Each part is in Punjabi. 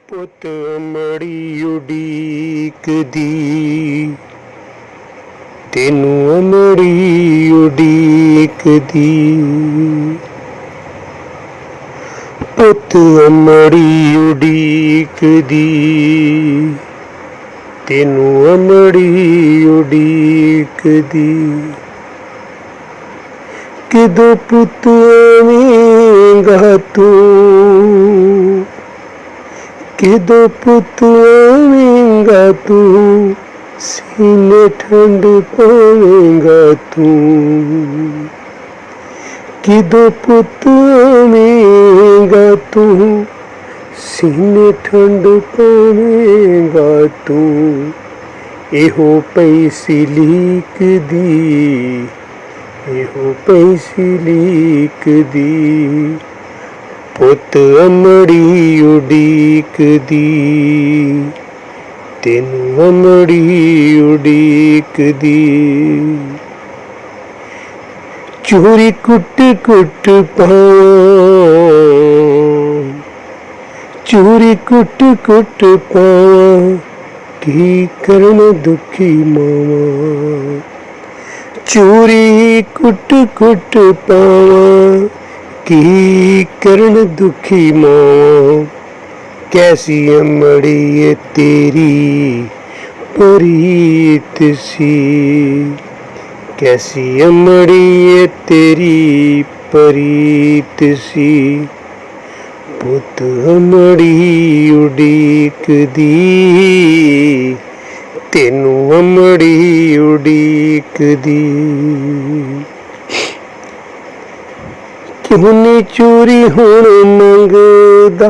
ਪੁੱਤ ਅਮੜੀ ਉਡੀਕਦੀ, ਤੈਨੂੰ ਅਮੜੀ ਉਡੀਕਦੀ। ਪੁੱਤ ਅਮੜੀ ਉਡੀਕਦੀ, ਤੈਨੂੰ ਅਮੜੀ ਉਡੀਕਦੀ। ਕਿਦੋਂ ਪੁੱਤ ਆਵੇਂਗਾ ਤੂੰ, ਕਿਦੋਂ ਪੁੱਤ ਆਵੇਂਗਾ ਤੂੰ, ਸੀਨੇ ਠੰਡ ਪਾਵੇਂਗਾ ਤੂੰ। ਕਿਦੋਂ ਪੁੱਤ ਆਵੇਂਗਾ ਤੂੰ, ਸੀਨੇ ਠੰਡ ਪਾਵੇਂਗਾ ਤੂੰ। ਇਹੋ ਪਈ ਸੀ ਲੀਕਦੀ, ਇਹੋ ਪਈ ਸੀ ਲੀਕਦੀ। ਪੁੱਤ ਅਮੜੀ ਉਡੀਕਦੀ, ਤੈਨੂੰ ਅਮੜੀ ਉਡੀਕਦੀ। ਚੋਰੀ ਕੁੱਟ ਕੁੱਟ ਪਾਵਾਂ, ਚੋਰੀ ਕੁੱਟ ਕੁੱਟ ਪਾਵਾਂ, ਕੀ ਕਰਨ ਦੁਖੀ ਮਾਵਾਂ। ਚੋਰੀ ਕੁੱਟ ਕੁੱਟ ਪਾਵਾਂ, ਕੀ ਕਰਨ ਦੁਖੀ ਮਾਵਾਂ। ਕੈਸੀ ਅਮੜੀ ਏ ਤੇਰੀ ਪ੍ਰੀਤ ਸੀ, ਕੈਸੀ ਅਮੜੀ ਏ ਤੇਰੀ ਪ੍ਰੀਤ ਸੀ। ਪੁੱਤ ਅਮੜੀ ਉਡੀਕਦੀ, ਤੈਨੂੰ ਅਮੜੀ ਉਡੀਕਦੀ। ਕਿਉਂ ਨੀ ਚੋਰੀ ਹੁਣ ਮੰਗਦਾ,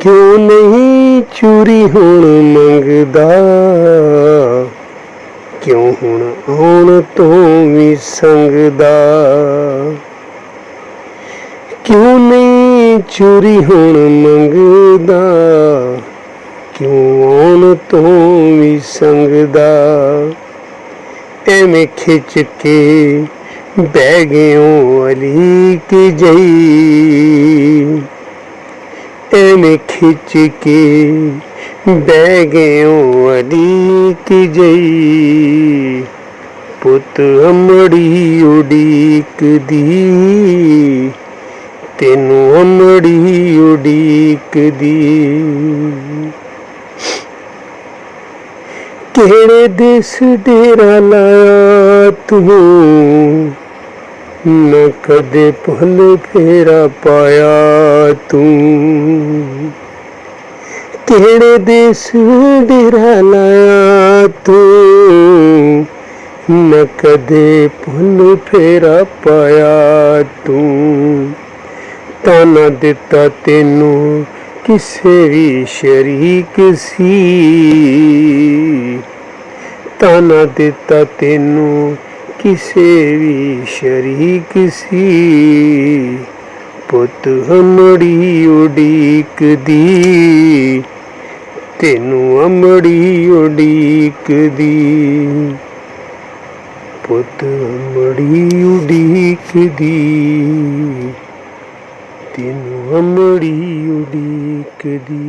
ਕਿਉਂ ਨਹੀਂ ਚੋਰੀ ਹੁਣ ਮੰਗਦਾ। ਕਿਉਂ ਹੁਣ ਆਉਣ ਤੋਂ ਵੀ ਸੰਗਦਾ, ਕਿਉਂ ਨਹੀਂ ਚੋਰੀ ਹੁਣ ਮੰਗਦਾ। ਕਿਉਂ ਆਉਣ ਤੋਂ ਵੀ ਸੰਗਦਾ। ਐਵੇਂ ਖਿੱਚ ਕੇ ਬਹਿ ਗਿਓ ਅਲੀਕ ਜਈ, ਐਵੇਂ ਖਿੱਚ ਕੇ ਬਹਿ ਗਿਓ ਅਲੀਕ ਜਈ। ਪੁੱਤ ਅਮੜੀ ਉਡੀਕਦੀ, ਤੈਨੂੰ ਅਮੜੀ ਉਡੀਕਦੀ। ਕਿਹੜੇ ਦੇਸ ਡੇਰਾ ਲਾਇਆ ਤੂੰ, ਨਾ ਕਦੇ ਭੁੱਲ ਫੇਰਾ ਪਾਇਆ ਤੂੰ। ਕਿਹੜੇ ਦੇਸ ਡੇਰਾ ਲਾਇਆ ਤੂੰ, ਨਾ ਕਦੇ ਭੁੱਲ ਫੇਰਾ ਪਾਇਆ ਤੂੰ। ਤਾਨਾ ਦਿੱਤਾ ਤੈਨੂੰ ਕਿਸੇ ਵੀ ਸ਼ਰੀਕ ਸੀ, ਤਾਨਾ ਦਿੱਤਾ ਤੈਨੂੰ ਕਿਸੇ ਵੀ ਸ਼ਰੀਕ ਸੀ। ਪੁੱਤ ਅਮੜੀ ਉਡੀਕਦੀ, ਤੈਨੂੰ ਅਮੜੀ ਉਡੀਕਦੀ। ਪੁੱਤ ਅਮੜੀ ਉਡੀਕਦੀ, ਤੈਨੂੰ ਅਮੜੀ ਉਡੀਕਦੀ।